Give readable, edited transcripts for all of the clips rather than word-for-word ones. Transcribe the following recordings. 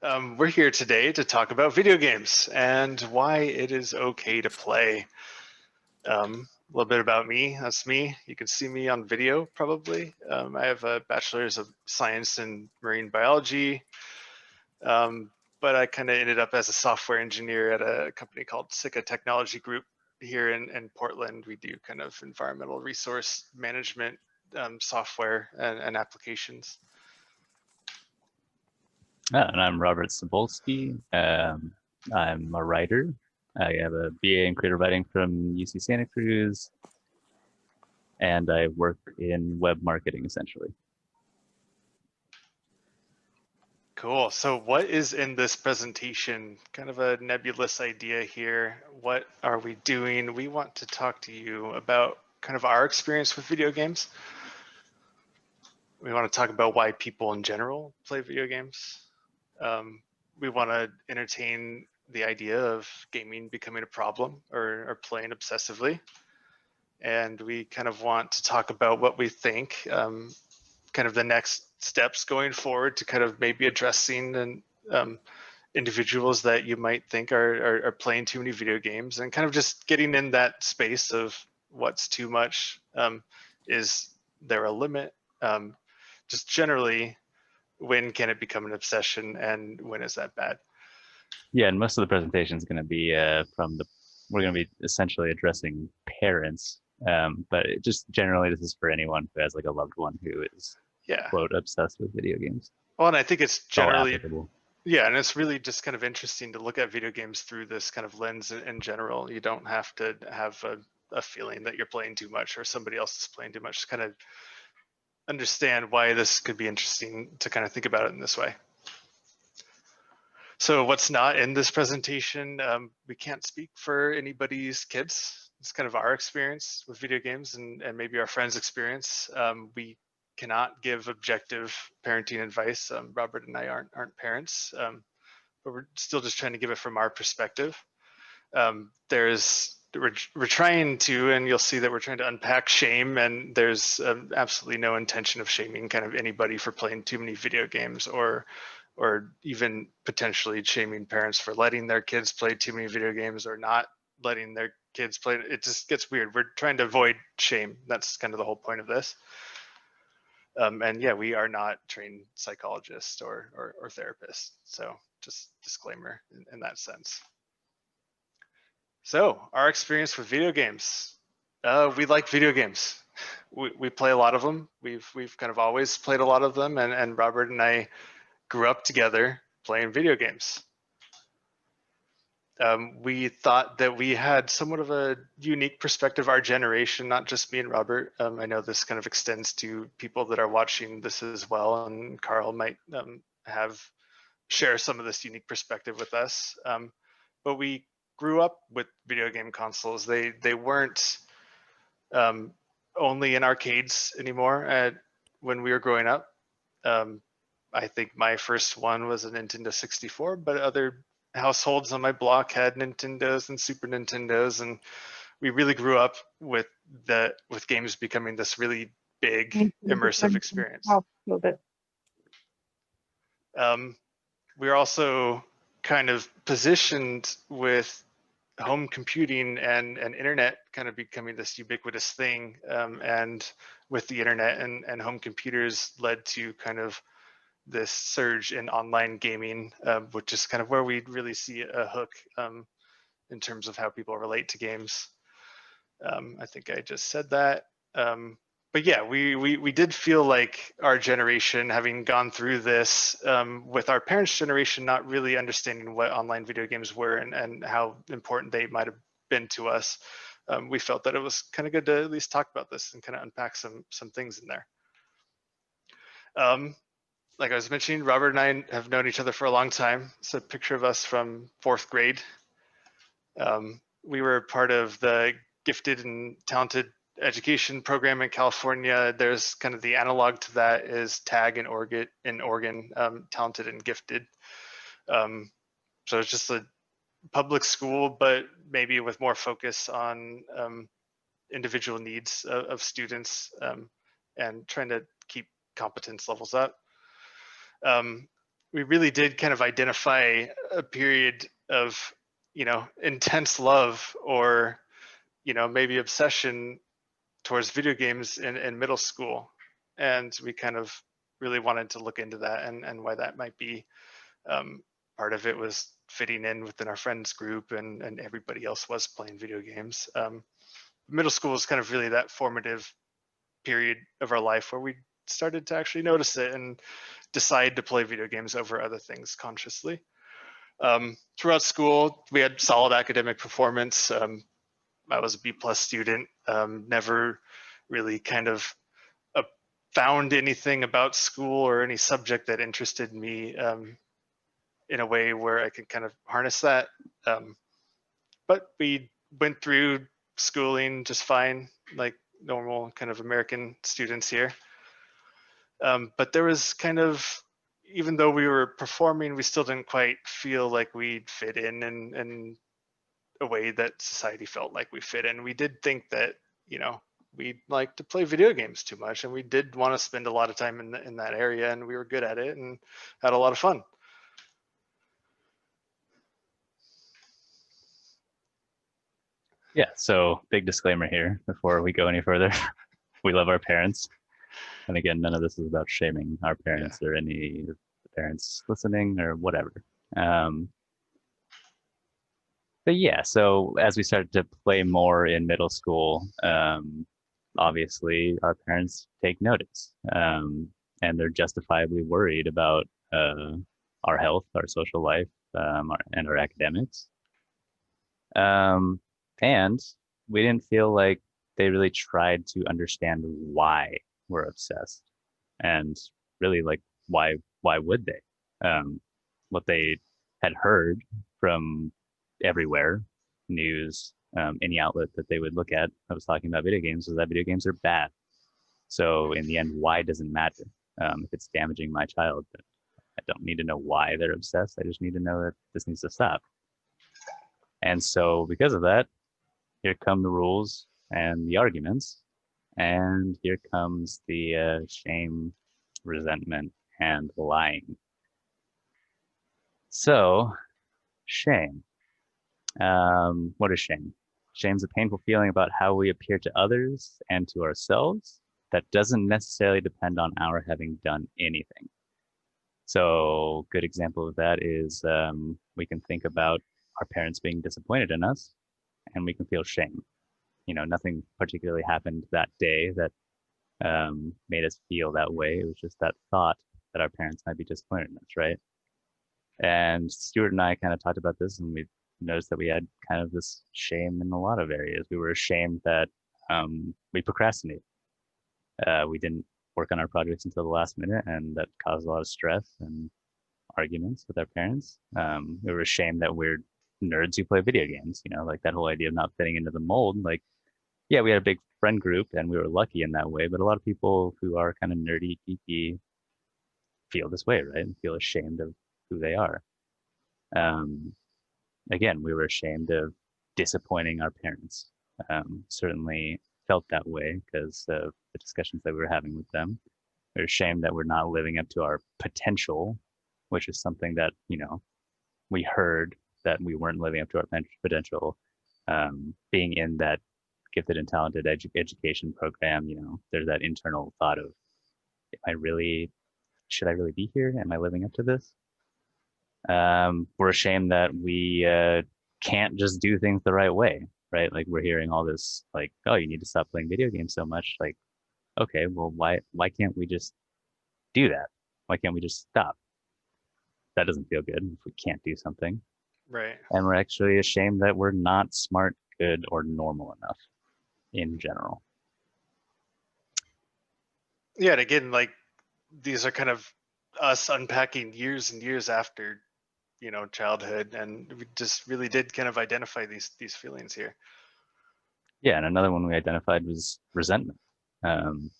We're here today to talk about video games and why it is okay to play. A little bit about me. That's me. You can see me on video probably. I have a bachelor's of science in marine biology, but I kind of ended up as a software engineer at a company called Sika Technology Group here in Portland. We do kind of environmental resource management software and applications. And I'm Robert Cybulski. I'm a writer. I have a BA in creative writing from UC Santa Cruz, and I work in web marketing essentially. Cool. So what is in this presentation? Kind of a nebulous idea here. What are we doing? We want to talk to you about kind of our experience with video games. We want to talk about why people in general play video games. We want to entertain the idea of gaming becoming a problem or playing obsessively. And we kind of want to talk about what we think kind of the next steps going forward to kind of maybe addressing and individuals that you might think are playing too many video games, and kind of just getting in that space of what's too much. Is there a limit? Just generally, when can it become an obsession, and when is that bad? Yeah, and most of the presentation is going to be we're going to be essentially addressing parents, but just generally this is for anyone who has like a loved one who is quote obsessed with video games. Well, and I think it's generally applicable. Yeah, and it's really just kind of interesting to look at video games through this kind of lens in general. You don't have to have a feeling that you're playing too much or somebody else is playing too much. Just kind of understand why this could be interesting to kind of think about it in this way. So what's not in this presentation, we can't speak for anybody's kids. It's kind of our experience with video games and maybe our friends' experience. We cannot give objective parenting advice. Robert and I aren't parents, but we're still just trying to give it from our perspective. We're trying to, and you'll see that we're trying to unpack shame, and there's absolutely no intention of shaming kind of anybody for playing too many video games or even potentially shaming parents for letting their kids play too many video games or not letting their kids play. It just gets weird. We're trying to avoid shame. That's kind of the whole point of this. And yeah, we are not trained psychologists or therapists. So just disclaimer in that sense. So our experience with video games. We like video games. We play a lot of them. We've kind of always played a lot of them, and Robert and I grew up together playing video games. We thought that we had somewhat of a unique perspective, our generation, not just me and Robert. I know this kind of extends to people that are watching this as well, and Carl might share some of this unique perspective with us. But we grew up with video game consoles. They weren't only in arcades anymore when we were growing up. I think my first one was a Nintendo 64, but other households on my block had Nintendos and Super Nintendos, and we really grew up with games becoming this really big immersive experience. We're also kind of positioned with home computing and internet kind of becoming this ubiquitous thing, and with the internet and home computers led to kind of this surge in online gaming, which is kind of where we really see a hook in terms of how people relate to games. I think I just said that. But yeah, we did feel like our generation, having gone through this with our parents' generation, not really understanding what online video games were and how important they might have been to us, we felt that it was kind of good to at least talk about this and kind of unpack some things in there. Like I was mentioning, Robert and I have known each other for a long time. It's a picture of us from 4th grade. We were part of the Gifted and Talented Education program in California. There's kind of the analog to that is TAG in Oregon, Talented and Gifted. So it's just a public school, but maybe with more focus on individual needs of students and trying to keep competence levels up. we really did kind of identify a period of, intense love or, maybe obsession towards video games in middle school. And we kind of really wanted to look into that and why that might be. Part of it was fitting in within our friends group, and everybody else was playing video games. Middle school was kind of really that formative period of our life where we started to actually notice it and decide to play video games over other things consciously. Throughout school, we had solid academic performance. I was a B+ student, never really kind of found anything about school or any subject that interested me in a way where I could kind of harness that. But we went through schooling just fine, like normal kind of American students here. But there was kind of, even though we were performing, we still didn't quite feel like we'd fit in a way that society felt like we fit in. We did think that, we liked to play video games too much, and we did want to spend a lot of time in that area, and we were good at it and had a lot of fun. Yeah, so big disclaimer here before we go any further. We love our parents. And again, none of this is about shaming our parents or any of the parents listening or whatever. But yeah, so as we started to play more in middle school, obviously our parents take notice, and they're justifiably worried about our health, our social life, and our academics. And we didn't feel like they really tried to understand why we're obsessed, and really, like, why would they? What they had heard from everywhere, news, any outlet that they would look at, I was talking about video games, was that video games are bad. So in the end, why doesn't matter. If it's damaging my child, I don't need to know why they're obsessed. I just need to know that this needs to stop. And so because of that, here come the rules and the arguments, and here comes the shame, resentment, and lying. So, shame. What is shame? Shame's a painful feeling about how we appear to others and to ourselves that doesn't necessarily depend on our having done anything. So, good example of that is we can think about our parents being disappointed in us, and we can feel shame. Nothing particularly happened that day that made us feel that way. It was just that thought that our parents might be disappointed in us, right? And Stewart and I kind of talked about this, and we noticed that we had kind of this shame in a lot of areas. We were ashamed that we procrastinated. We didn't work on our projects until the last minute, and that caused a lot of stress and arguments with our parents. We were ashamed that we're nerds who play video games, like that whole idea of not fitting into the mold. Like, yeah, we had a big friend group and we were lucky in that way, but a lot of people who are kind of nerdy, geeky feel this way, right? And feel ashamed of who they are. Again, we were ashamed of disappointing our parents. Certainly felt that way because of the discussions that we were having with them. We're ashamed that we're not living up to our potential, which is something that, we heard that we weren't living up to our potential. Being in that gifted and talented education program, there's that internal thought of, should I really be here? Am I living up to this? We're ashamed that we can't just do things the right way, right? Like, we're hearing all this, like, oh, you need to stop playing video games so much. Like, okay, well, why can't we just do that? Why can't we just stop? That doesn't feel good if we can't do something. Right. And we're actually ashamed that we're not smart, good, or normal enough in general. Yeah, and again, like, these are kind of us unpacking years and years after, childhood, and we just really did kind of identify these feelings here. Yeah, and another one we identified was resentment. And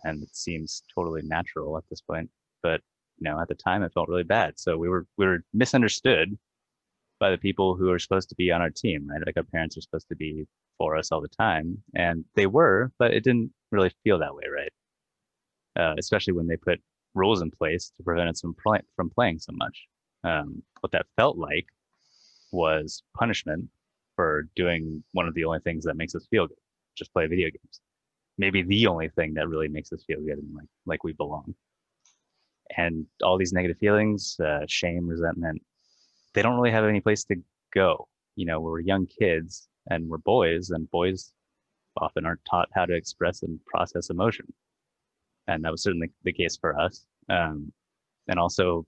it seems totally natural at this point, but at the time it felt really bad. So we were misunderstood by the people who are supposed to be on our team, right? Like, our parents are supposed to be for us all the time, and they were, but it didn't really feel that way, right? Especially when they put rules in place to prevent us from playing so much. What that felt like was punishment for doing one of the only things that makes us feel good, just play video games. Maybe the only thing that really makes us feel good and like we belong. And all these negative feelings, shame, resentment, they don't really have any place to go. You know, we're young kids and we're boys, and boys often aren't taught how to express and process emotion. And that was certainly the case for us. And also,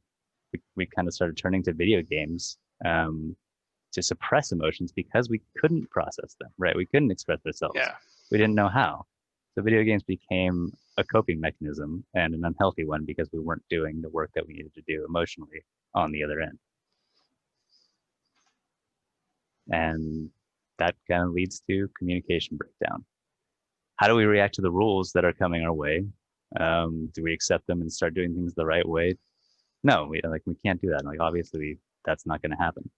we kind of started turning to video games to suppress emotions because we couldn't process them, right? We couldn't express ourselves. Yeah. We didn't know how. So video games became a coping mechanism, and an unhealthy one because we weren't doing the work that we needed to do emotionally on the other end. And that kind of leads to communication breakdown. How do we react to the rules that are coming our way? Do we accept them and start doing things the right way? No, we can't do that. Like, obviously, that's not going to happen.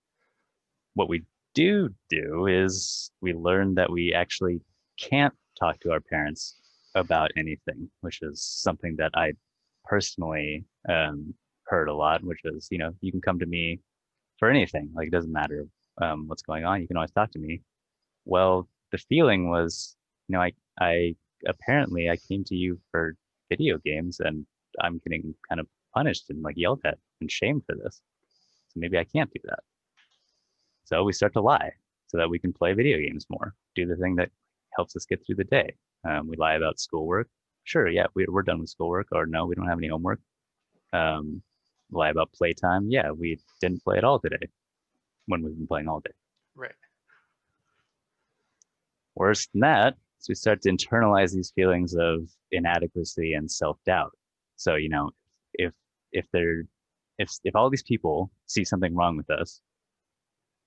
What we do is we learn that we actually can't talk to our parents about anything, which is something that I personally heard a lot, which is, you know, you can come to me for anything. Like, it doesn't matter what's going on. You can always talk to me. Well, the feeling was, you know, I apparently I came to you for video games and I'm getting kind of punished and like yelled at and shamed for this. So maybe I can't do that. So we start to lie so that we can play video games more, do the thing that helps us get through the day. We lie about schoolwork. Sure, yeah, we're done with schoolwork, or no, we don't have any homework. Lie about playtime. Yeah, we didn't play at all today when we've been playing all day. Right. Worse than that, so we start to internalize these feelings of inadequacy and self-doubt. So, you know, if all these people see something wrong with us,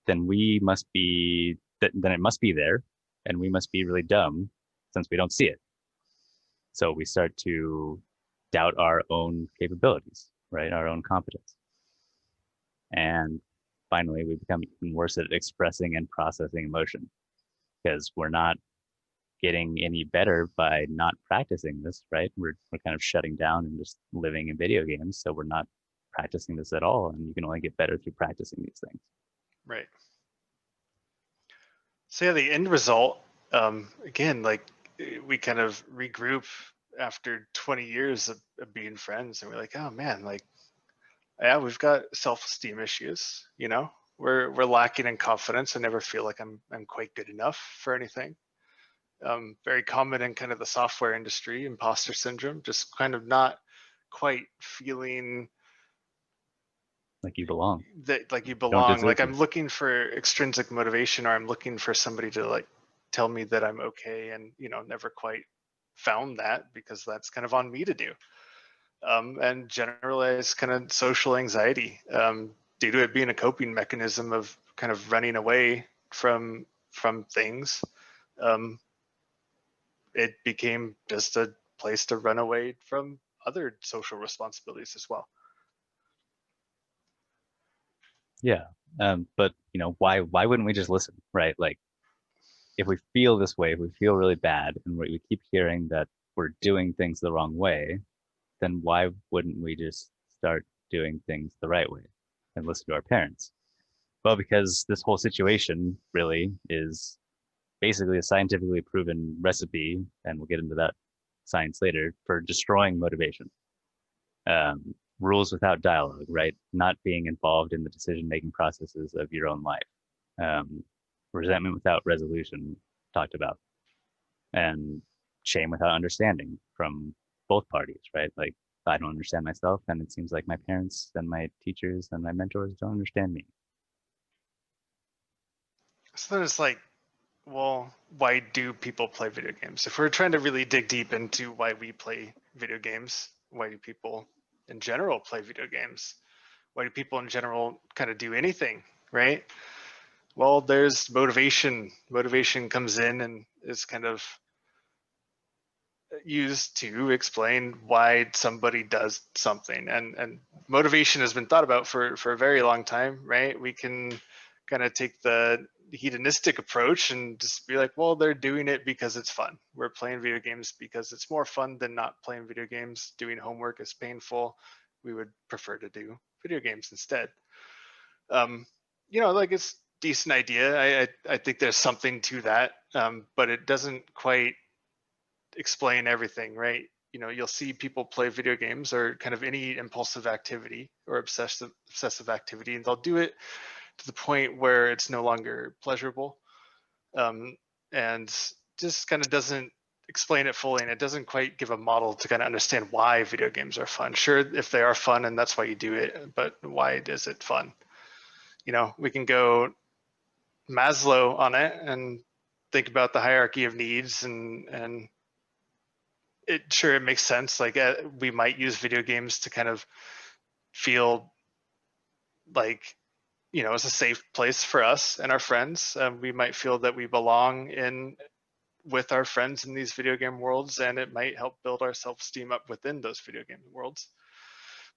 then we must be then it must be there, and we must be really dumb since we don't see it. So we start to doubt our own capabilities, right? Our own competence. And finally, we become even worse at expressing and processing emotion because we're not getting any better by not practicing this, right? We're kind of shutting down and just living in video games. So we're not practicing this at all. And you can only get better through practicing these things. Right. So yeah, the end result, again, like we kind of regroup after 20 years of being friends, and we're like, oh man, like, yeah, we've got self-esteem issues, you know, we're lacking in confidence. I never feel like I'm quite good enough for anything. Very common in kind of the software industry, imposter syndrome, just kind of not quite feeling like you belong. That like you belong. Like I'm looking for extrinsic motivation, or I'm looking for somebody to like tell me that I'm okay, and you know, never quite found that because that's kind of on me to do. And generalized kind of social anxiety, due to it being a coping mechanism of kind of running away from things. It became just a place to run away from other social responsibilities as well. Yeah. But you know, why wouldn't we just listen, right? Like, if we feel this way, if we feel really bad, and we keep hearing that we're doing things the wrong way, then why wouldn't we just start doing things the right way and listen to our parents? Well, because this whole situation really is basically a scientifically proven recipe, and we'll get into that science later, for destroying motivation. Rules without dialogue, right? Not being involved in the decision-making processes of your own life. Resentment without resolution, talked about. And shame without understanding from both parties, right? Like, I don't understand myself, and it seems like my parents and my teachers and my mentors don't understand me. So then it's like, well, why do people play video games? If we're trying to really dig deep into why we play video games, why do people in general play video games? Why do people in general kind of do anything, right? Well, there's motivation. Motivation comes in and is kind of used to explain why somebody does something. And motivation has been thought about for a very long time, right? We can kind of take the hedonistic approach and just be like, well, they're doing it because it's fun. We're playing video games because it's more fun than not playing video games. Doing homework is painful. We would prefer to do video games instead. Like it's a decent idea. I think there's something to that, but it doesn't quite explain everything, right? You'll see people play video games or kind of any impulsive activity or obsessive activity, and they'll do it to the point where it's no longer pleasurable, and just kind of doesn't explain it fully, and it doesn't quite give a model to kind of understand why video games are fun. Sure, if they are fun and that's why you do it, but why is it fun? We can go Maslow on it and think about the hierarchy of needs, and it makes sense. Like we might use video games to kind of feel like it's a safe place for us and our friends. We might feel that we belong with our friends in these video game worlds, and it might help build our self-esteem up within those video game worlds.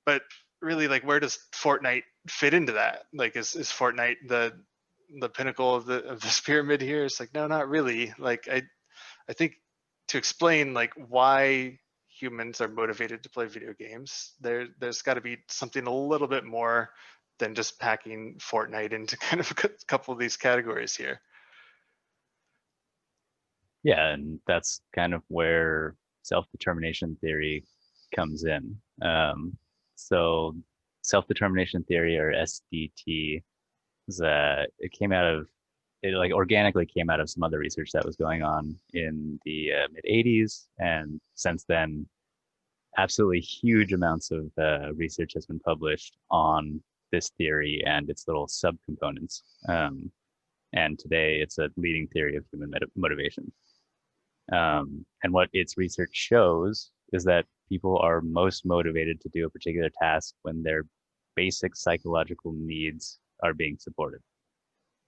But really, like, where does Fortnite fit into that? Like, is Fortnite the pinnacle of this pyramid here? It's like, no, not really. Like, I think to explain like why humans are motivated to play video games, there's got to be something a little bit more than just packing Fortnite into kind of a couple of these categories here. Yeah, and that's kind of where self-determination theory comes in. So self-determination theory, or SDT, it like organically came out of some other research that was going on in the mid 80s, and since then absolutely huge amounts of research has been published on this theory and its little subcomponents. And today it's a leading theory of human motivation. And what its research shows is that people are most motivated to do a particular task when their basic psychological needs are being supported.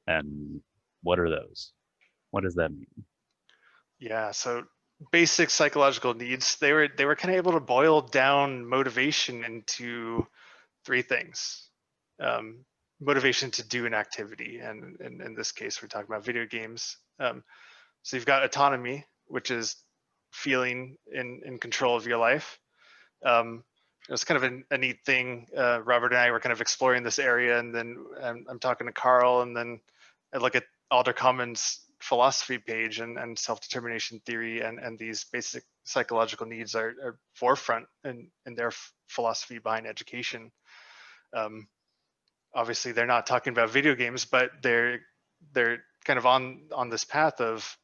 And what are those? What does that mean? Yeah, so basic psychological needs, they were kind of able to boil down motivation into three things. Motivation to do an activity, and in this case we're talking about video games. So you've got autonomy, which is feeling in control of your life. It was kind of a neat thing. Robert and I were kind of exploring this area, and then I'm talking to Carl, and then I look at Alder Common's philosophy page, and self-determination theory and these basic psychological needs are forefront in their philosophy behind education. Obviously, they're not talking about video games, but they're kind of on this path of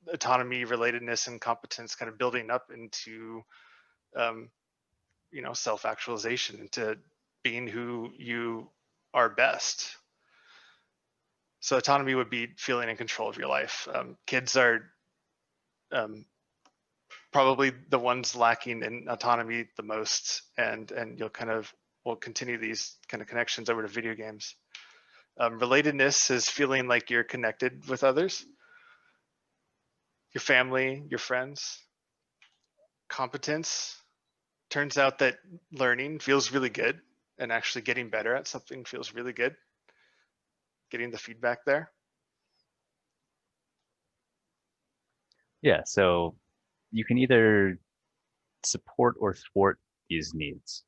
autonomy, relatedness, and competence, kind of building up into self-actualization, into being who you are best. So autonomy would be feeling in control of your life. Kids are probably the ones lacking in autonomy the most, and we'll continue these kind of connections over to video games. Relatedness is feeling like you're connected with others, your family, your friends. Competence, turns out that learning feels really good, and actually getting better at something feels really good. Getting the feedback there. Yeah, so you can either support or thwart these needs.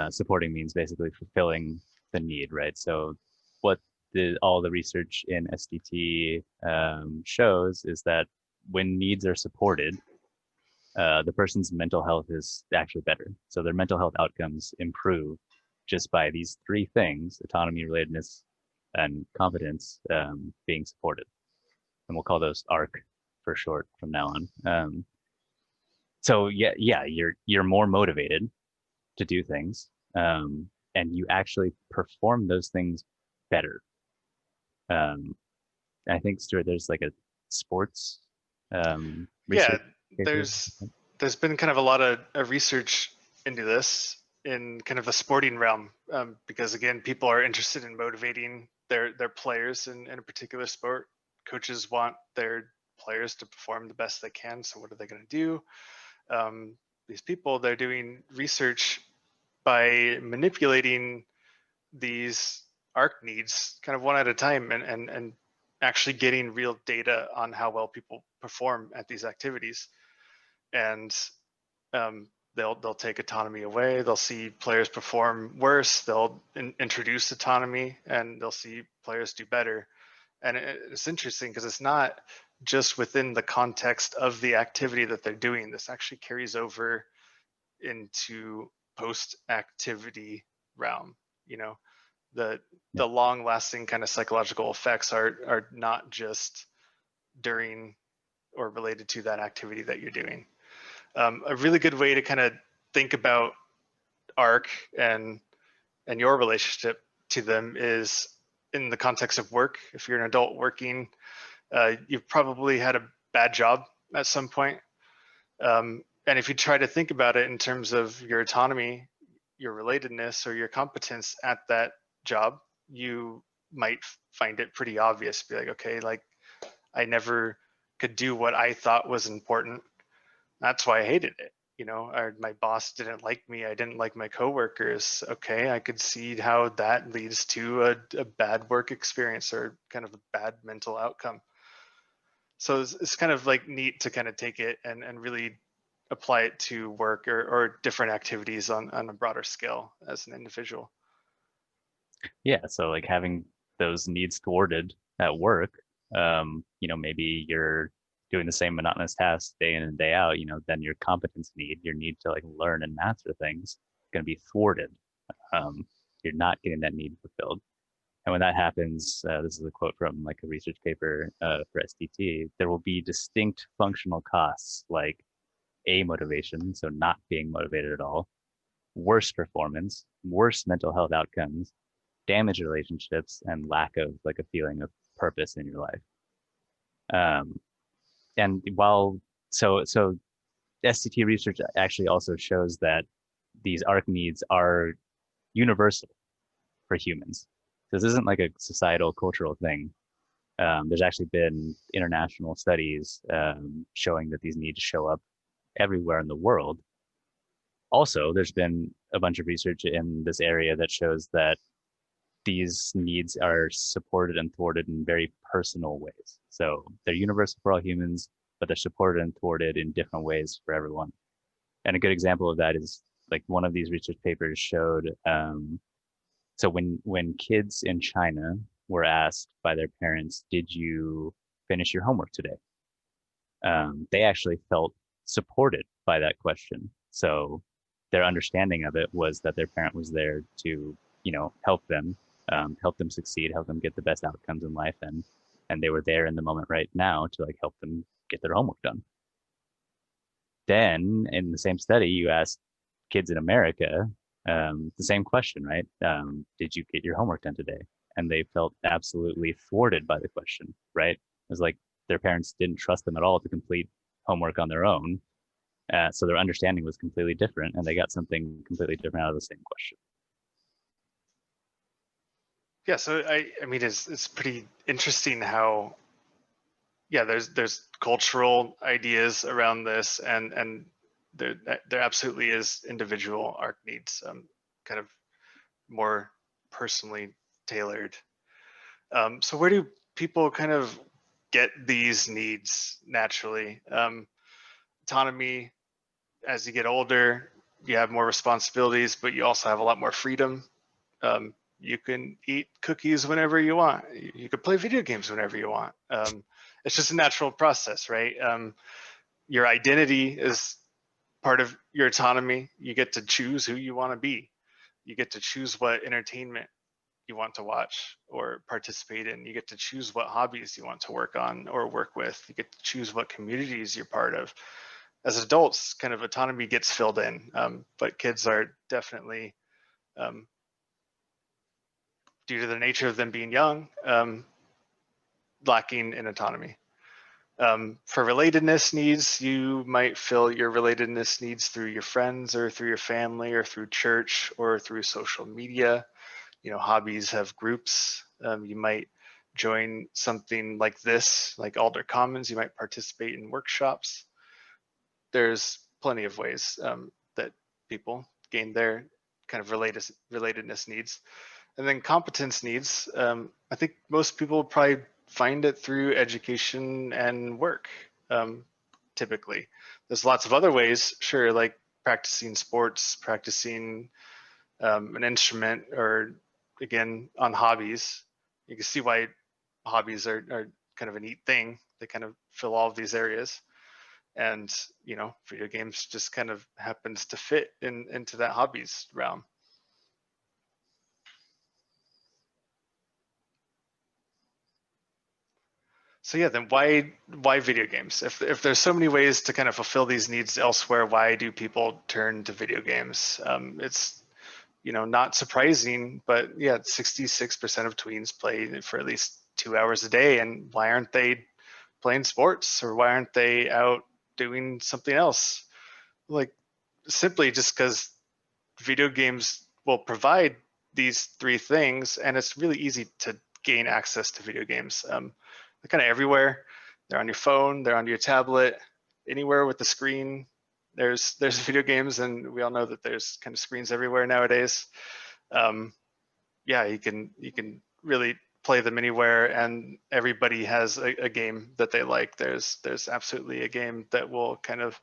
Supporting means basically fulfilling the need, right? So what all the research in SDT shows is that when needs are supported, the person's mental health is actually better. So their mental health outcomes improve just by these three things: autonomy, relatedness, and competence being supported. And we'll call those ARC for short from now on. So yeah, you're more motivated to do things, and you actually perform those things better. I think, Stuart, there's like a sports research. Yeah, there's been kind of a lot of research into this in kind of the sporting realm, because again, people are interested in motivating their players in a particular sport. Coaches want their players to perform the best they can, so what are they going to do? These people, they're doing research by manipulating these ARC needs kind of one at a time, and actually getting real data on how well people perform at these activities. And they'll take autonomy away. They'll see players perform worse. They'll introduce autonomy, and they'll see players do better. And it's interesting because it's not just within the context of the activity that they're doing. This actually carries over into post-activity realm. You know, the long-lasting kind of psychological effects are not just during or related to that activity that you're doing. A really good way to kind of think about ARC and your relationship to them is in the context of work. If you're an adult working, you've probably had a bad job at some point. And if you try to think about it in terms of your autonomy, your relatedness, or your competence at that job, you might find it pretty obvious. Be like, okay, like I never could do what I thought was important. That's why I hated it. You know, or my boss didn't like me. I didn't like my coworkers. Okay, I could see how that leads to a bad work experience or kind of a bad mental outcome. So it's kind of like neat to kind of take it and really apply it to work or different activities on a broader scale as an individual. Yeah, so like having those needs thwarted at work, maybe you're doing the same monotonous tasks day in and day out, then your competence need, your need to like learn and master things, going to be thwarted. You're not getting that need fulfilled. And when that happens, this is a quote from like a research paper for SDT, there will be distinct functional costs like amotivation, so not being motivated at all, worse performance, worse mental health outcomes, damaged relationships, and lack of like a feeling of purpose in your life. And so SDT research actually also shows that these ARC needs are universal for humans. This isn't like a societal cultural thing. There's actually been international studies showing that these needs show up everywhere in the world. Also, there's been a bunch of research in this area that shows that these needs are supported and thwarted in very personal ways. So they're universal for all humans, but they're supported and thwarted in different ways for everyone. And a good example of that is like one of these research papers showed. So when kids in China were asked by their parents, "Did you finish your homework today?" They actually felt supported by that question. So their understanding of it was that their parent was there to, help them succeed, help them get the best outcomes in life, and they were there in the moment right now to like help them get their homework done. Then in the same study, you asked kids in America the same question, right? Did you get your homework done today? And they felt absolutely thwarted by the question, right? It was like their parents didn't trust them at all to complete homework on their own. So their understanding was completely different, and they got something completely different out of the same question. Yeah, so I mean, it's pretty interesting how, yeah, there's cultural ideas around this, and there absolutely is individual ARC needs, kind of more personally tailored. So where do people kind of get these needs naturally? Autonomy, as you get older, you have more responsibilities, but you also have a lot more freedom. You can eat cookies whenever you want. You can play video games whenever you want. It's just a natural process, right? Your identity is part of your autonomy. You get to choose who you want to be. You get to choose what entertainment you want to watch or participate in. You get to choose what hobbies you want to work on or work with. You get to choose what communities you're part of. As adults, kind of autonomy gets filled in, but kids are definitely, due to the nature of them being young, lacking in autonomy. For relatedness needs, you might fill your relatedness needs through your friends or through your family or through church or through social media. Hobbies have groups. You might join something like this, like Alder Commons. You might participate in workshops. There's plenty of ways that people gain their kind of relatedness needs. And then competence needs, I think most people probably find it through education and work, typically. There's lots of other ways, sure, like practicing sports, practicing an instrument, or again, on hobbies. You can see why hobbies are kind of a neat thing. They kind of fill all of these areas. And, you know, video games just kind of happens to fit into that hobbies realm. So yeah, then why video games? If there's so many ways to kind of fulfill these needs elsewhere, why do people turn to video games? It's, you know, not surprising, but yeah, 66% of tweens play for at least 2 hours a day. And why aren't they playing sports, or why aren't they out doing something else? Like, simply just because video games will provide these three things, and it's really easy to gain access to video games. They're kind of everywhere. They're on your phone, they're on your tablet, anywhere with the screen. There's video games, and we all know that there's kind of screens everywhere nowadays. Yeah, you can really play them anywhere, and everybody has a game that they like. There's absolutely a game that will kind of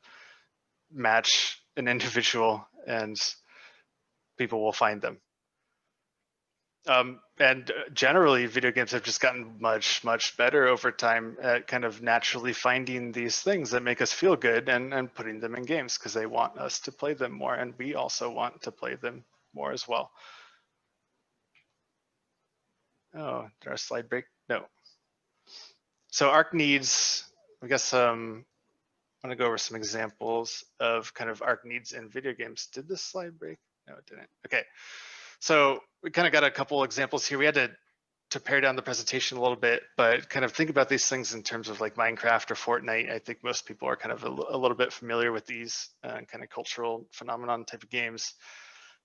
match an individual, and people will find them. And generally, video games have just gotten much better over time at kind of naturally finding these things that make us feel good and putting them in games, because they want us to play them more, and we also want to play them more as well. Oh, did our slide break? No. So ARC needs, I guess I'm going to go over some examples of kind of ARC needs in video games. Did this slide break? No, it didn't. Okay. So we kind of got a couple examples here. We had to pare down the presentation a little bit, but kind of think about these things in terms of like Minecraft or Fortnite. I think most people are kind of a little bit familiar with these kind of cultural phenomenon type of games.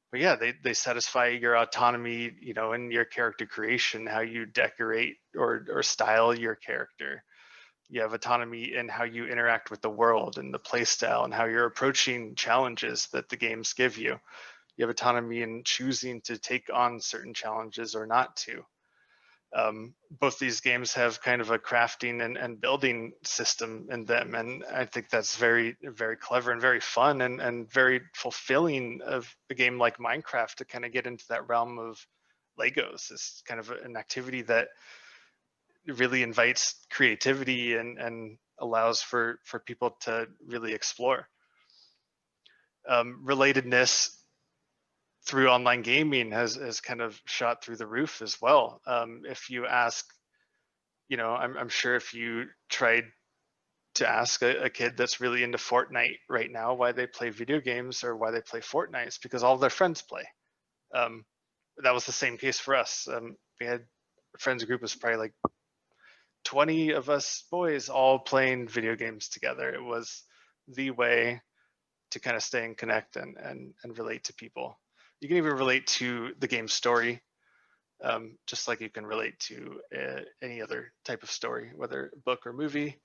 But yeah, they satisfy your autonomy, you know, in your character creation, how you decorate or style your character. You have autonomy in how you interact with the world and the play style and how you're approaching challenges that the games give you. You have autonomy in choosing to take on certain challenges or not to. Both these games have kind of a crafting and building system in them, and I think that's very clever and very fun and very fulfilling of a game like Minecraft to kind of get into that realm of Legos. It's kind of an activity that really invites creativity and allows for people to really explore. Relatedness through online gaming has kind of shot through the roof as well. If you ask, you know, I'm sure if you tried to ask a kid that's really into Fortnite right now why they play video games or why they play Fortnite, it's because all of their friends play. That was the same case for us. We had a friends group was probably like 20 of us boys all playing video games together. It was the way to kind of stay and connect and relate to people. You can even relate to the game's story, just like you can relate to any other type of story, whether book or movie.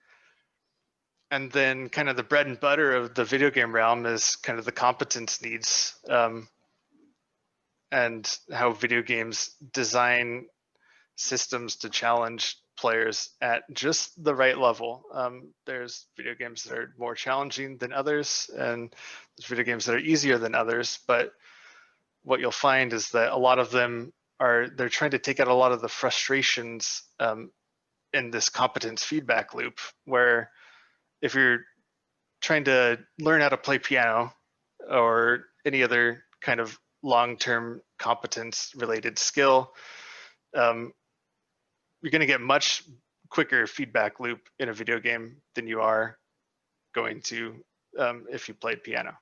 And then kind of the bread and butter of the video game realm is kind of the competence needs, and how video games design systems to challenge players at just the right level. There's video games that are more challenging than others, and there's video games that are easier than others, but what you'll find is that a lot of them they're trying to take out a lot of the frustrations in this competence feedback loop, where if you're trying to learn how to play piano or any other kind of long-term competence related skill, you're going to get much quicker feedback loop in a video game than you are going to if you played piano.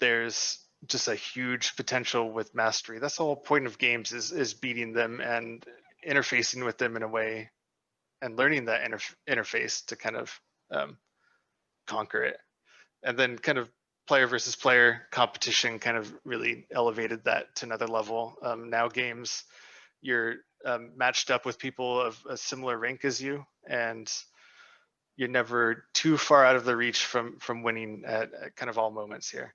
There's just a huge potential with mastery. That's the whole point of games, is beating them and interfacing with them in a way and learning that interface to kind of conquer it. And then kind of player versus player competition kind of really elevated that to another level. Now games, you're matched up with people of a similar rank as you, and you're never too far out of the reach from winning at kind of all moments here.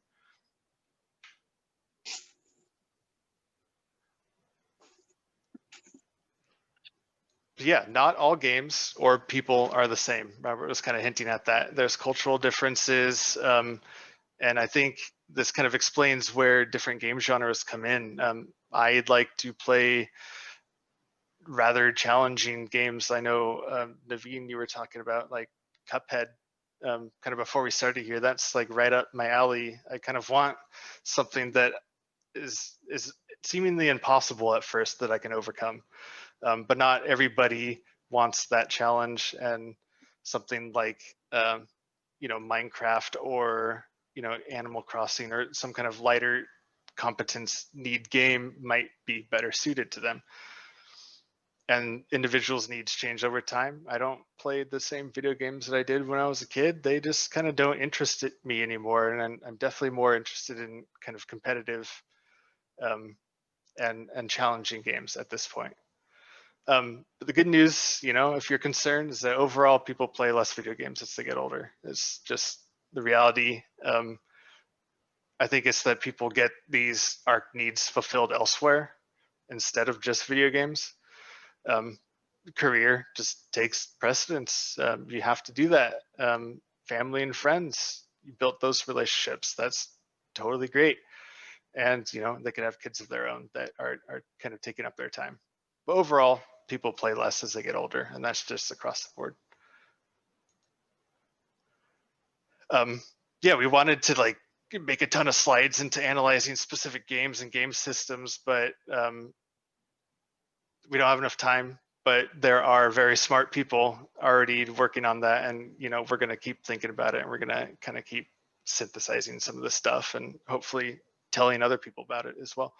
yeah, not all games or people are the same. Robert was kind of hinting at that. There's cultural differences, and I think this kind of explains where different game genres come in. I'd like to play rather challenging games. I know, Naveen, you were talking about like Cuphead, kind of before we started here. That's like right up my alley. I kind of want something that is seemingly impossible at first that I can overcome. But not everybody wants that challenge, and something like Minecraft or Animal Crossing or some kind of lighter competence need game might be better suited to them. And individuals' needs change over time. I don't play the same video games that I did when I was a kid. They just kind of don't interest me anymore, and I'm definitely more interested in kind of competitive and challenging games at this point. But the good news, if you're concerned, is that overall people play less video games as they get older. It's just the reality. I think it's that people get these ARC needs fulfilled elsewhere instead of just video games. Career just takes precedence. You have to do that. Family and friends, you built those relationships. That's totally great. And they could have kids of their own that are kind of taking up their time. But overall, people play less as they get older, and that's just across the board. Yeah, we wanted to like make a ton of slides into analyzing specific games and game systems, but we don't have enough time. But there are very smart people already working on that, and we're going to keep thinking about it, and we're going to kind of keep synthesizing some of this stuff, and hopefully telling other people about it as well.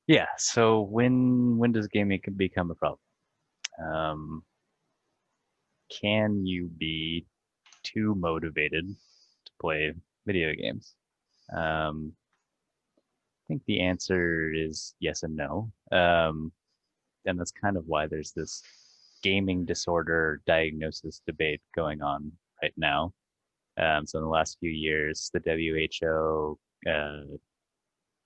Yeah. So when does gaming become a problem? Can you be too motivated to play video games? I think the answer is yes and no. And that's kind of why there's this gaming disorder diagnosis debate going on right now. So in the last few years, the WHO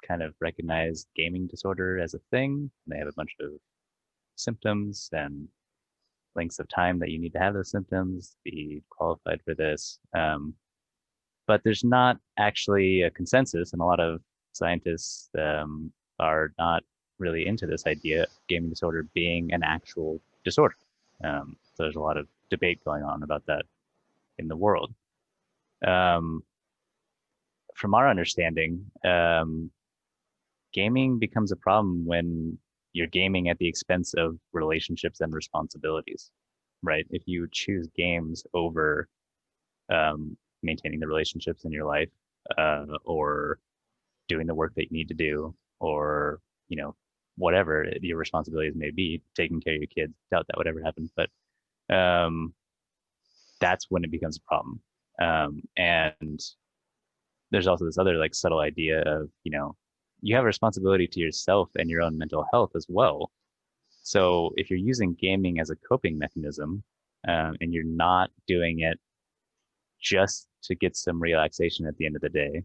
kind of recognized gaming disorder as a thing. They have a bunch of symptoms and lengths of time that you need to have those symptoms to be qualified for this. But there's not actually a consensus, and a lot of scientists are not really into this idea of gaming disorder being an actual disorder. So there's a lot of debate going on about that in the world. From our understanding, gaming becomes a problem when you're gaming at the expense of relationships and responsibilities, right? If you choose games over maintaining the relationships in your life, or doing the work that you need to do, or whatever your responsibilities may be, taking care of your kids, doubt that would ever happen, but that's when it becomes a problem. And there's also this other like subtle idea of you have a responsibility to yourself and your own mental health as well. So if you're using gaming as a coping mechanism, and you're not doing it just to get some relaxation at the end of the day,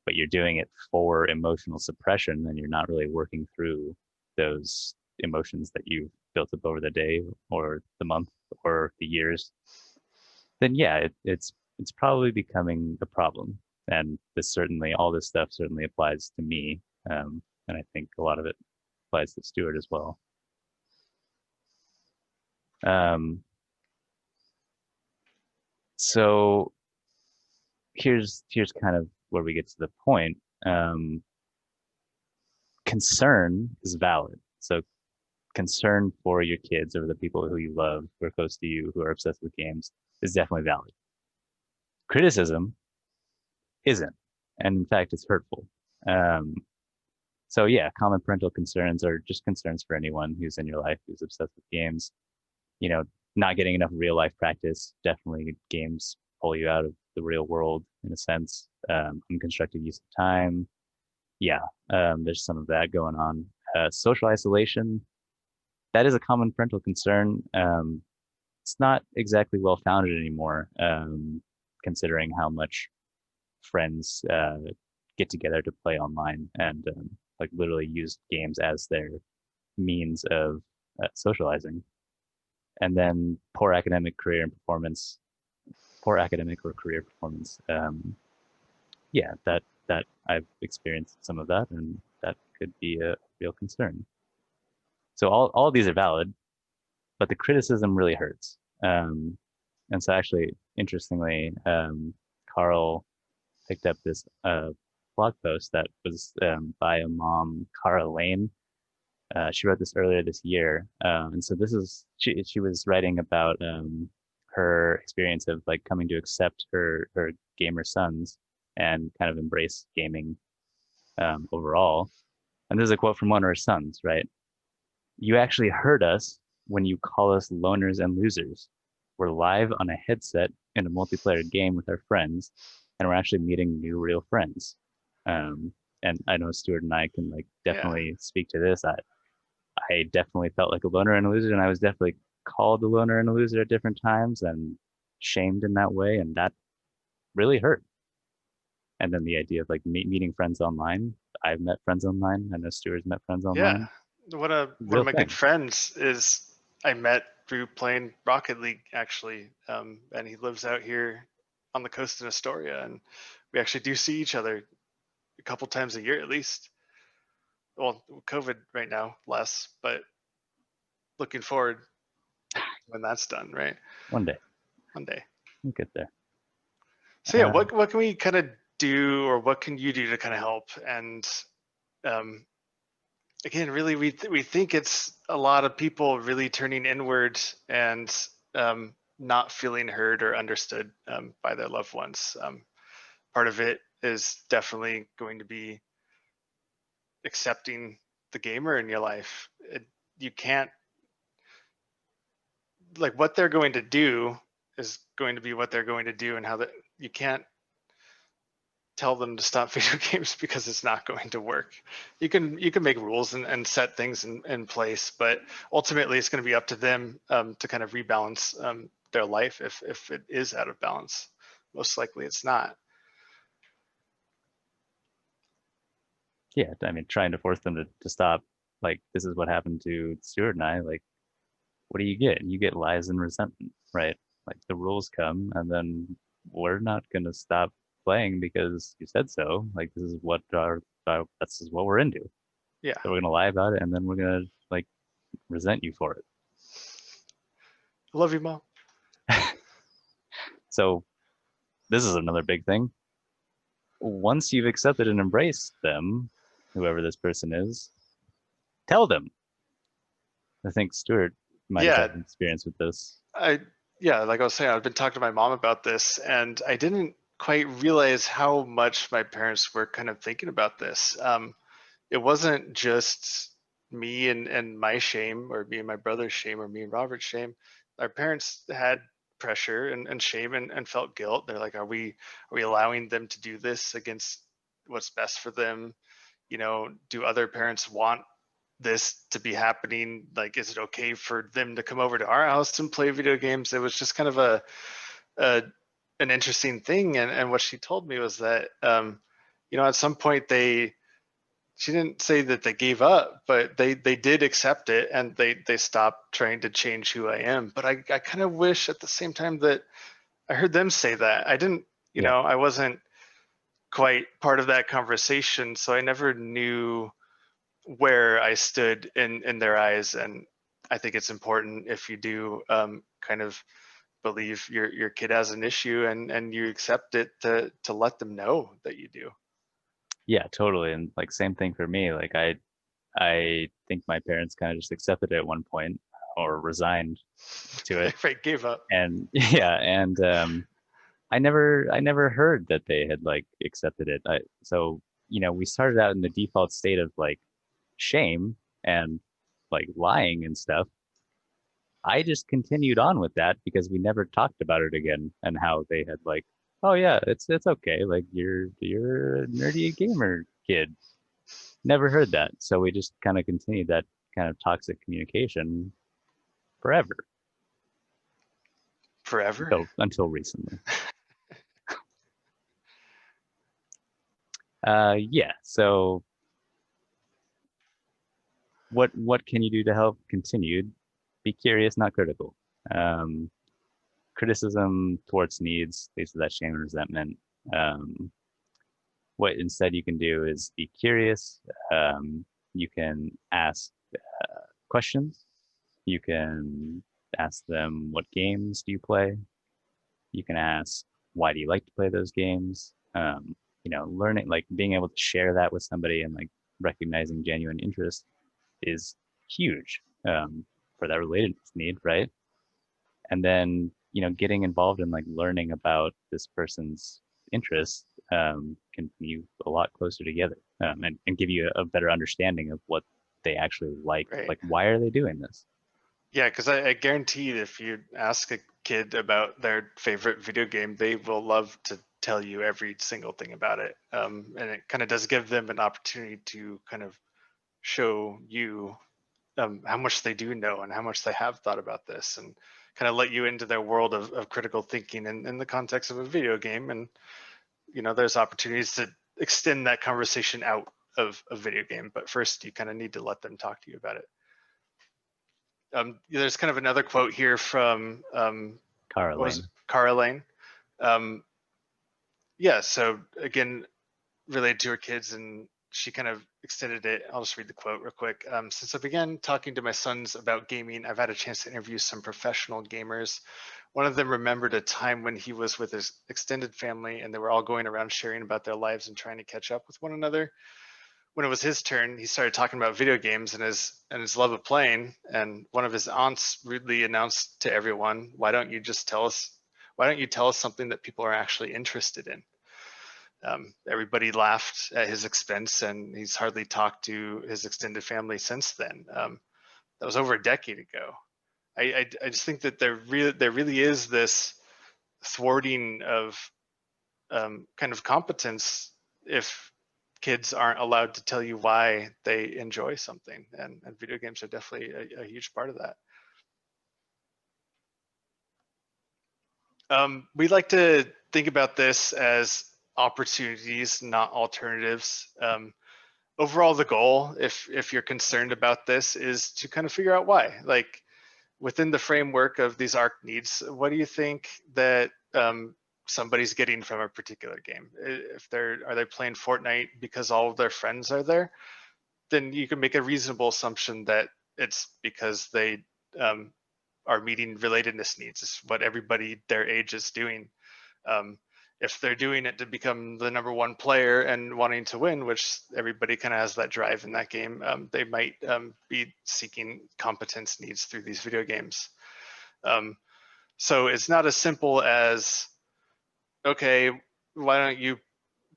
but you're doing it for emotional suppression, and you're not really working through those emotions that you've built up over the day or the month or the years, then yeah, it's probably becoming a problem. And all this stuff certainly applies to me, and I think a lot of it applies to Stewart as well. So here's kind of where we get to the point. Concern is valid. So concern for your kids or the people who you love, who are close to you, who are obsessed with games, is definitely valid. Criticism isn't, and in fact, it's hurtful. So yeah, common parental concerns are just concerns for anyone who's in your life who's obsessed with games. Not getting enough real life practice. Definitely games pull you out of the real world in a sense. Unconstructed use of time. Yeah, there's some of that going on. Social isolation, that is a common parental concern. It's not exactly well founded anymore, considering how much friends get together to play online and like literally used games as their means of socializing. And then poor academic or career performance. Yeah, that I've experienced some of that, and that could be a real concern. So all of these are valid, but the criticism really hurts. And so actually, interestingly, Carl picked up this blog post that was by a mom, Cara Lane. She wrote this earlier this year, and so this is she was writing about her experience of like coming to accept her gamer sons and kind of embrace gaming overall. And there's a quote from one of her sons, right? "You actually hurt us when you call us loners and losers. We're live on a headset in a multiplayer game with our friends, and we're actually meeting new real friends." And I know Stewart and I can like definitely speak to this. I definitely felt like a loner and a loser, and I was definitely called a loner and a loser at different times and shamed in that way, and that really hurt. And then the idea of like meeting friends online. I've met friends online. I know Stewart's met friends online. Yeah, one of my good friends is I met through playing Rocket League actually, and he lives out here on the coast in Astoria, and we actually do see each other a couple times a year at least. Well, COVID right now less, but looking forward when that's done, right? One day we'll get there. So yeah, what can we kind of do, or what can you do to kind of help? And again, really, we think it's a lot of people really turning inward and not feeling heard or understood by their loved ones. Part of it is definitely going to be accepting the gamer in your life. You can't, like, what they're going to do is going to be what they're going to do, and how that you can't tell them to stop video games because it's not going to work. You can make rules and set things in place, but ultimately it's going to be up to them to kind of rebalance their life if it is out of balance. Most likely it's not. Yeah, I mean, trying to force them to stop, like, this is what happened to Stewart and I. Like, what do? You get lies and resentment, right? Like, the rules come, and then we're not going to stop playing because you said so. Like, this is what this is what we're into. Yeah. So we're going to lie about it, and then we're going to, like, resent you for it. I love you, Mom. So this is another big thing. Once you've accepted and embraced them, whoever this person is, tell them. I think Stewart might have had an experience with this. Like I was saying, I've been talking to my mom about this, and I didn't quite realize how much my parents were kind of thinking about this. It wasn't just me and my shame, or me and my brother's shame, or me and Robert's shame. Our parents had pressure and shame and felt guilt. They're like, are we allowing them to do this against what's best for them? You know, do other parents want this to be happening? Like, is it okay for them to come over to our house and play video games? It was just kind of an interesting thing. And what she told me was that, you know, at some point she didn't say that they gave up, but they did accept it, and they stopped trying to change who I am. But I kind of wish at the same time that I heard them say that. I didn't, you know, I wasn't quite part of that conversation, so I never knew where I stood in their eyes. And I think it's important, if you do kind of believe your kid has an issue and you accept it, to let them know that you do. Yeah, totally. And like, same thing for me. Like, I think my parents kind of just accepted it at one point, or resigned to it. Right, gave up. And I never heard that they had like accepted it. So, you know, we started out in the default state of like shame and like lying and stuff. I just continued on with that because we never talked about it again, and how they had like, oh yeah, it's okay. Like, you're a nerdy gamer kid. Never heard that. So we just kind of continued that kind of toxic communication forever. Until recently. Yeah. So what can you do to help? Continued, be curious, not critical. Criticism towards needs leads to that shame and resentment. What instead you can do is be curious. You can ask questions. You can ask them, what games do you play? You can ask, why do you like to play those games? Learning, like being able to share that with somebody and like recognizing genuine interest is huge for that relatedness need, right? And then, getting involved in like learning about this person's interests can bring you a lot closer together and give you a better understanding of what they actually like. Right. Like, why are they doing this? Yeah, because I guarantee if you ask a kid about their favorite video game, they will love to tell you every single thing about it. And it kind of does give them an opportunity to kind of show you how much they do know and how much they have thought about this, and kind of let you into their world of critical thinking in the context of a video game. And there's opportunities to extend that conversation out of a video game, but first you kind of need to let them talk to you about it. There's kind of another quote here from Cara Lane. Yeah, so again, related to her kids, and she kind of extended it. I'll just read the quote real quick. Since I began talking to my sons about gaming, I've had a chance to interview some professional gamers. One of them remembered a time when he was with his extended family and they were all going around sharing about their lives and trying to catch up with one another. When it was his turn, he started talking about video games and his love of playing. And one of his aunts rudely announced to everyone, "Why don't you tell us something that people are actually interested in?" Everybody laughed at his expense, and he's hardly talked to his extended family since then. That was over a decade ago. I just think that there really is this thwarting of kind of competence if kids aren't allowed to tell you why they enjoy something, and video games are definitely a huge part of that. We like to think about this as opportunities, not alternatives. Overall, the goal, if you're concerned about this, is to kind of figure out why. Like within the framework of these ARC needs, what do you think that somebody's getting from a particular game? Are they playing Fortnite because all of their friends are there? Then you can make a reasonable assumption that it's because they are meeting relatedness needs. It's what everybody their age is doing. If they're doing it to become the #1 player and wanting to win, which everybody kind of has that drive in that game, they might be seeking competence needs through these video games. So it's not as simple as, okay, why don't you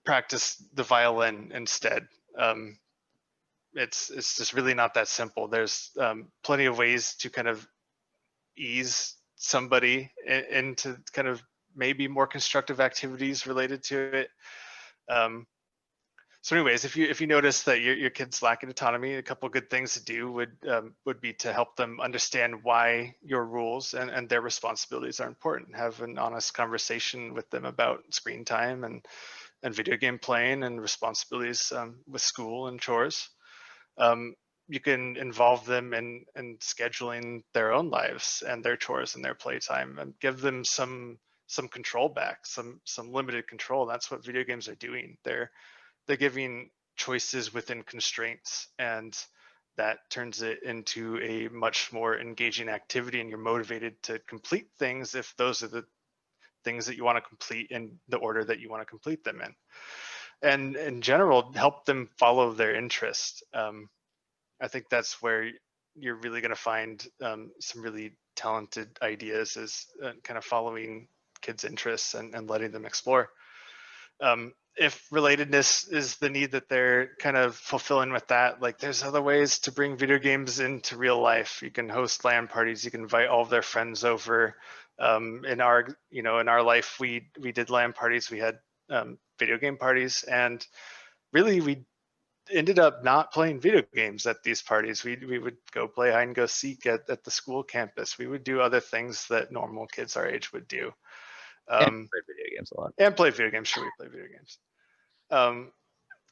practice the violin instead? It's just really not that simple. There's plenty of ways to kind of ease somebody into kind of maybe more constructive activities related to it. So anyways, if you notice that your kids lacking autonomy, a couple of good things to do would be to help them understand why your rules and their responsibilities are important. Have an honest conversation with them about screen time and video game playing and responsibilities with school and chores. You can involve them in scheduling their own lives and their chores and their playtime, and give them some control back, some limited control. That's what video games are doing. They're giving choices within constraints, and that turns it into a much more engaging activity, and you're motivated to complete things if those are the things that you want to complete in the order that you want to complete them in. And in general, help them follow their interest. I think that's where you're really going to find some really talented ideas, is kind of following kids' interests and letting them explore. If relatedness is the need that they're kind of fulfilling with that, like there's other ways to bring video games into real life. You can host LAN parties. You can invite all of their friends over. In our life, we did LAN parties. We had video game parties, and really we ended up not playing video games at these parties. We would go play hide and go seek at the school campus. We would do other things that normal kids our age would do. And play video games a lot. And play video games. Sure, we play video games.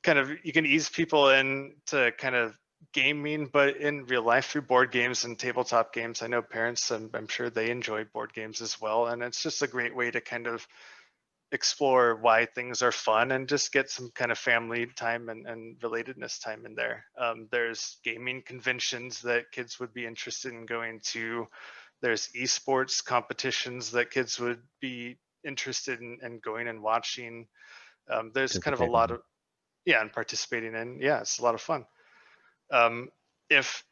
Kind of, you can ease people in to kind of gaming, but in real life through board games and tabletop games. I know parents, I'm sure they enjoy board games as well. And it's just a great way to kind of explore why things are fun and just get some kind of family time and relatedness time in there. There's gaming conventions that kids would be interested in going to. There's esports competitions that kids would be interested in going and watching. There's kind of a lot of, and participating in. Yeah, it's a lot of fun. If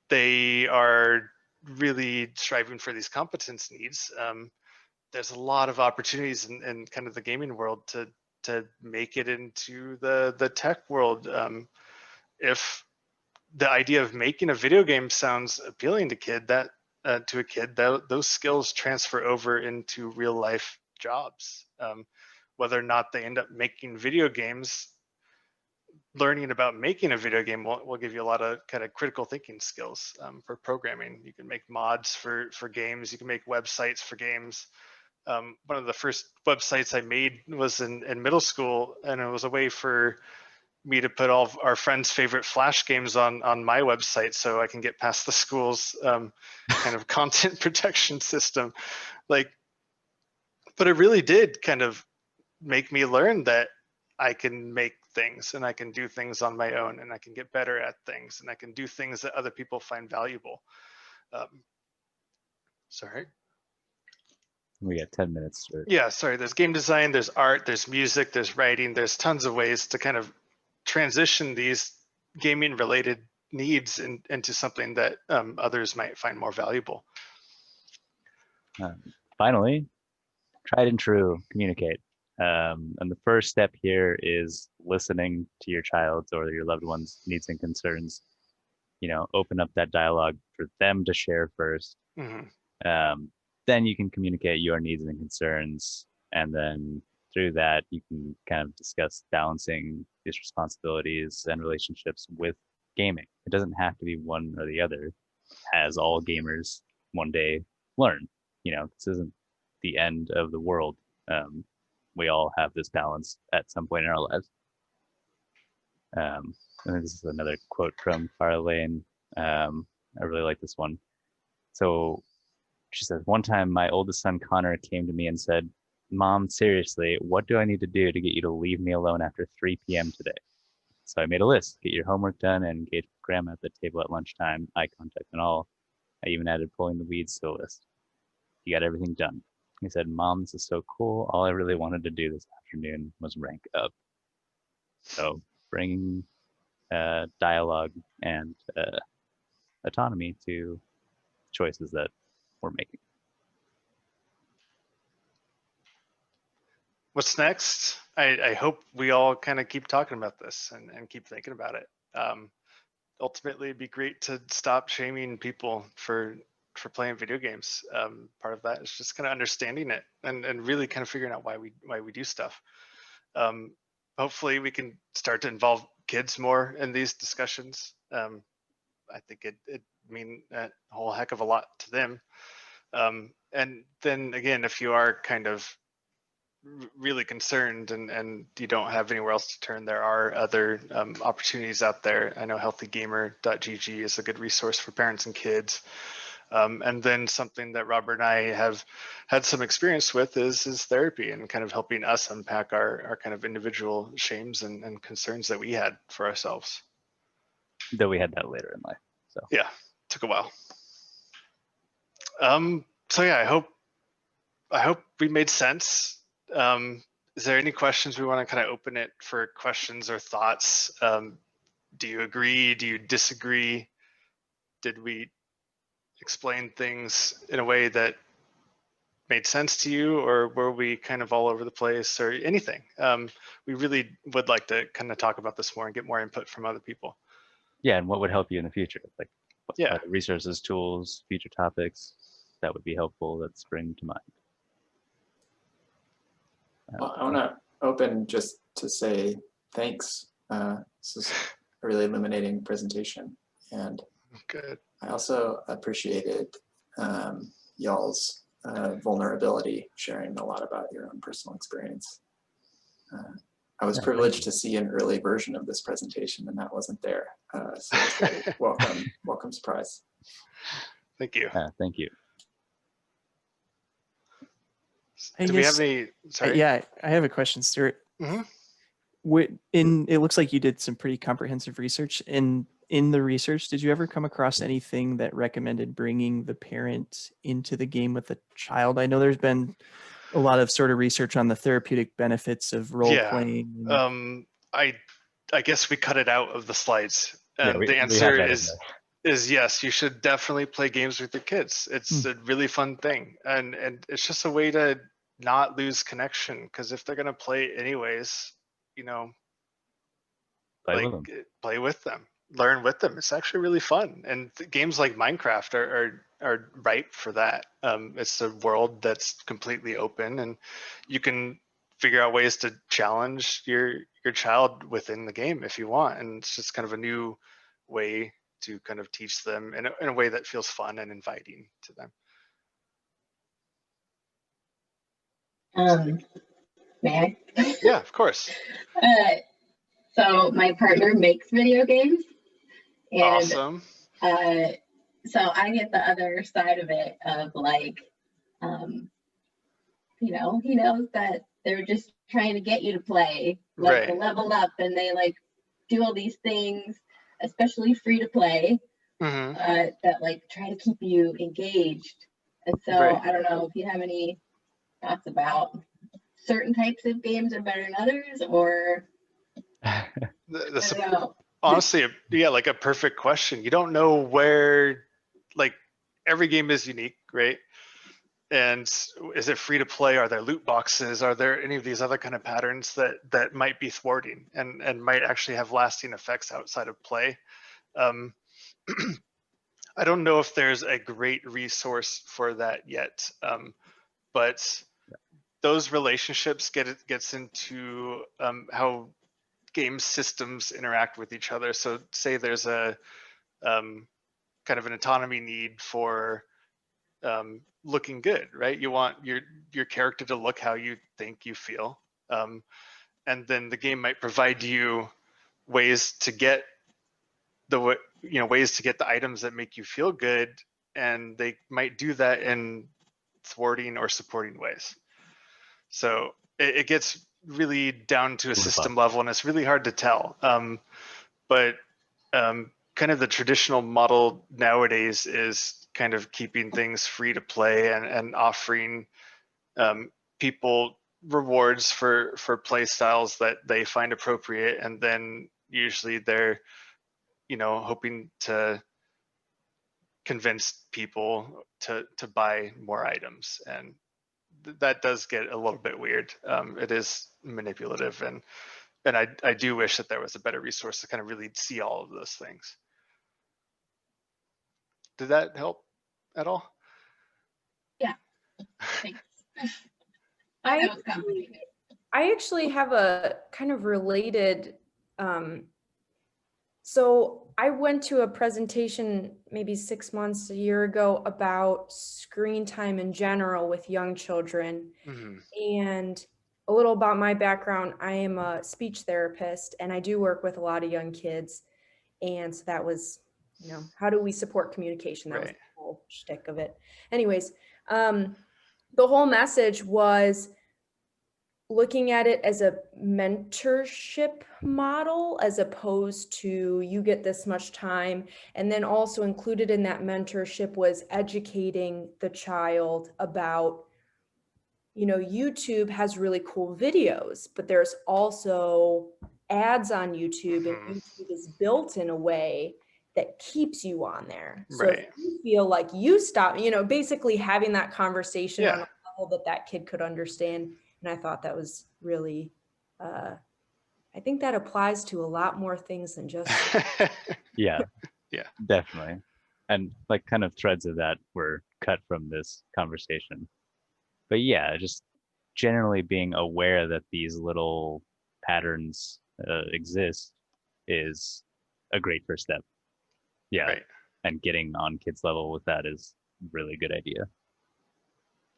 they are really striving for these competence needs, there's a lot of opportunities in kind of the gaming world to make it into the tech world. If the idea of making a video game sounds appealing to a kid, those skills transfer over into real life jobs. Whether or not they end up making video games, learning about making a video game will give you a lot of kind of critical thinking skills for programming. You can make mods for games. You can make websites for games. One of the first websites I made was in middle school, and it was a way for me to put all of our friends' favorite Flash games on my website so I can get past the school's kind of content protection system. Like, but it really did kind of make me learn that I can make things and I can do things on my own and I can get better at things and I can do things that other people find valuable. Sorry. We got 10 minutes. Yeah, sorry. There's game design, there's art, there's music, there's writing, there's tons of ways to kind of transition these gaming related needs into something that others might find more valuable. Finally, tried and true, communicate. And the first step here is listening to your child's or your loved one's needs and concerns. Open up that dialogue for them to share first. Mm-hmm. Then you can communicate your needs and concerns. And then through that, you can kind of discuss balancing these responsibilities and relationships with gaming. It doesn't have to be one or the other, as all gamers one day learn. This isn't the end of the world. We all have this balance at some point in our lives. And this is another quote from Farlane. I really like this one. So she says, one time my oldest son, Connor, came to me and said, "Mom, seriously, what do I need to do to get you to leave me alone after 3 p.m. today?" So I made a list: get your homework done and engage with grandma at the table at lunchtime, eye contact and all. I even added pulling the weeds to the list. He got everything done. He said, "Mom, this is so cool. All I really wanted to do this afternoon was rank up." So bringing dialogue and autonomy to choices that we're making. What's next? I hope we all kind of keep talking about this and keep thinking about it. Ultimately, it'd be great to stop shaming people for playing video games. Part of that is just kind of understanding it and really kind of figuring out why we do stuff. Hopefully we can start to involve kids more in these discussions. I think it mean a whole heck of a lot to them. And then again, if you are kind of really concerned and you don't have anywhere else to turn, there are other opportunities out there. I know healthygamer.gg is a good resource for parents and kids. And then something that Robert and I have had some experience with is therapy and kind of helping us unpack our kind of individual shames and concerns that we had for ourselves. Though we had that later in life. So yeah, took a while. So yeah, I hope we made sense. Is there any questions? We want to kind of open it for questions or thoughts. Do you agree? Do you disagree? Did we explain things in a way that made sense to you, or were we kind of all over the place, or anything? We really would like to kind of talk about this more and get more input from other people. Yeah, and what would help you in the future? Like, yeah, resources, tools, future topics that would be helpful that spring to mind. Well, I want to open just to say thanks. This is a really illuminating presentation, and good. I also appreciated y'all's vulnerability, sharing a lot about your own personal experience. I was privileged to see an early version of this presentation, and that wasn't there. So it's a welcome surprise. Thank you. Thank you. Do we have any? Sorry. Yeah, I have a question, Stewart. It looks like you did some pretty comprehensive research. In the research, did you ever come across anything that recommended bringing the parent into the game with the child? I know there's been a lot of sort of research on the therapeutic benefits of role playing. I guess we cut it out of the slides. And Yeah, the answer is yes, you should definitely play games with your kids. It's a really fun thing. And it's just a way to not lose connection, because if they're going to play anyways, you know, play with them, learn with them. It's actually really fun. And games like Minecraft are ripe for that. It's a world that's completely open, and you can figure out ways to challenge your child within the game if you want. And it's just kind of a new way to kind of teach them in a way that feels fun and inviting to them. May I? Yeah, of course. So my partner makes video games. And, awesome. So I get the other side of it of like, you know, he knows that they're just trying to get you to play, like to level up, and they like do all these things, especially free to play, that like try to keep you engaged. And so I don't know if you have any thoughts about certain types of games are better than others, or honestly, yeah, like a perfect question. You don't know where, like, every game is unique, right? And is it free to play? Are there loot boxes? Are there any of these other kind of patterns that might be thwarting and might actually have lasting effects outside of play? I don't know if there's a great resource for that yet, but those relationships gets into how game systems interact with each other. So say there's a kind of an autonomy need for looking good, right? You want your character to look how you think you feel, and then the game might provide you ways to get ways to get the items that make you feel good, and they might do that in thwarting or supporting ways. So it gets really down to a system level, and it's really hard to tell. But kind of the traditional model nowadays is kind of keeping things free to play and offering people rewards for play styles that they find appropriate, and then usually they're hoping to convince people to buy more items, and that does get a little bit weird. It is manipulative, and I do wish that there was a better resource to kind of really see all of those things. Did that help at all? Yeah. Thanks. I actually have a kind of related, so I went to a presentation maybe 6 months, a year ago about screen time in general with young children. And a little about my background, I am a speech therapist, and I do work with a lot of young kids. And so that was, how do we support communication? That was the whole shtick of it. Anyways, the whole message was looking at it as a mentorship model, as opposed to you get this much time. And then also included in that mentorship was educating the child about, YouTube has really cool videos, but there's also ads on YouTube, and YouTube is built in a way that keeps you on there. So if you feel like you stop, basically having that conversation on a level that kid could understand. And I thought that was really, I think that applies to a lot more things than just. Yeah, definitely. And like kind of threads of that were cut from this conversation. But yeah, just generally being aware that these little patterns exist is a great first step. Yeah. And getting on kids level with that is a really good idea.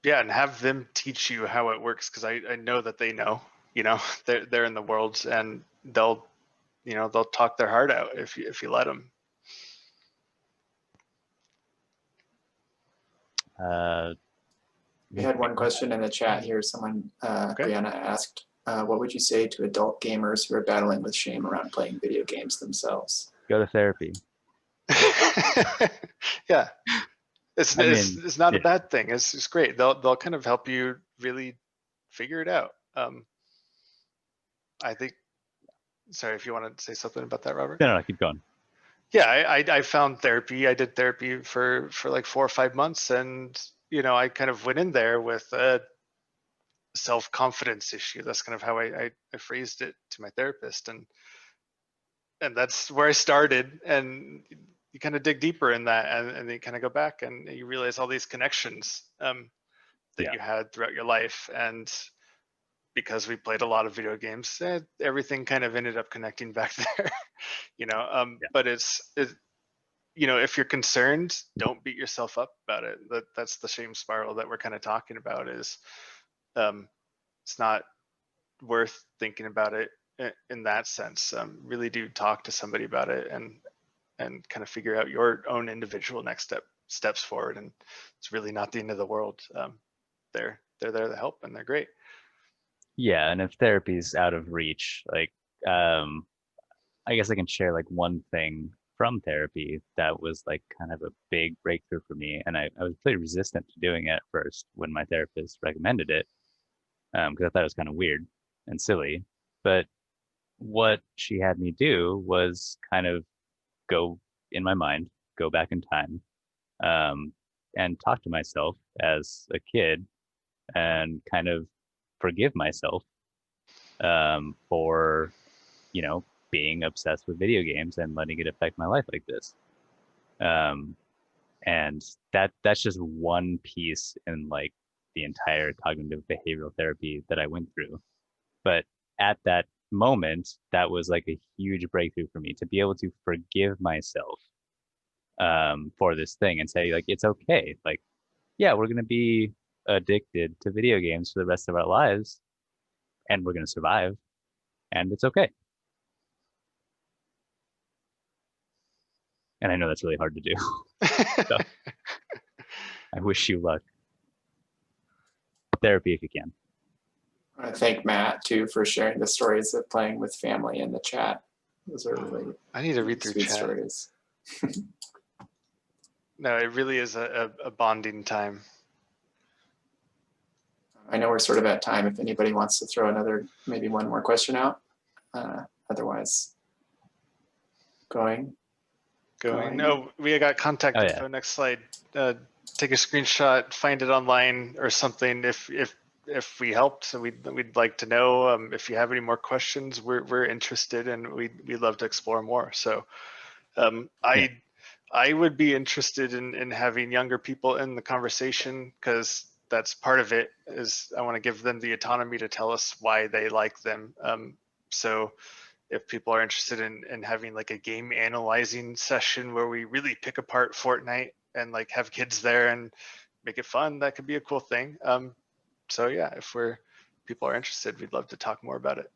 Yeah, and have them teach you how it works, because I know that they know. you know, they're in the world, and they'll talk their heart out if you let them. We had one question in the chat here. Someone, Brianna asked, what would you say to adult gamers who are battling with shame around playing video games themselves? Go to therapy. Yeah, it's not a bad thing. It's great. They'll kind of help you really figure it out. I think. Sorry, if you want to say something about that, Robert. No, keep going. Yeah, I found therapy. I did therapy for like 4 or 5 months, and I kind of went in there with a self-confidence issue. That's kind of how I phrased it to my therapist, and that's where I started. And you kind of dig deeper in that, and then you kind of go back and you realize all these connections that you had throughout your life. And because we played a lot of video games, everything kind of ended up connecting back there. But if you're concerned, don't beat yourself up about it. That's the shame spiral that we're kind of talking about. Is it's not worth thinking about it in that sense. Really do talk to somebody about it and kind of figure out your own individual next steps forward. And it's really not the end of the world. They're there to help, and they're great. Yeah, and if therapy's out of reach, like I guess I can share like one thing from therapy that was like kind of a big breakthrough for me. And I was pretty resistant to doing it at first when my therapist recommended it, because I thought it was kind of weird and silly. But what she had me do was kind of go in my mind, go back in time, and talk to myself as a kid and kind of forgive myself for, being obsessed with video games and letting it affect my life like this. And that's just one piece in like the entire cognitive behavioral therapy that I went through. But at that moment, that was like a huge breakthrough for me to be able to forgive myself for this thing and say, like, it's okay. Like, yeah, we're going to be addicted to video games for the rest of our lives, and we're going to survive, and it's okay. And I know that's really hard to do. So I wish you luck. Therapy if you can. I want to thank Matt too for sharing the stories of playing with family in the chat. Those are really I need to read through sweet chat. stories. No, it really is a bonding time. I know we're sort of at time if anybody wants to throw maybe one more question out. Otherwise, going. No, we got contact info. Next slide. Take a screenshot, find it online or something. If we helped, so we'd like to know. If you have any more questions, we're interested, and we'd love to explore more. So I would be interested in having younger people in the conversation, because that's part of it. Is I want to give them the autonomy to tell us why they like them. So if people are interested in having like a game analyzing session where we really pick apart Fortnite and like have kids there and make it fun, that could be a cool thing. So yeah, if people are interested, we'd love to talk more about it.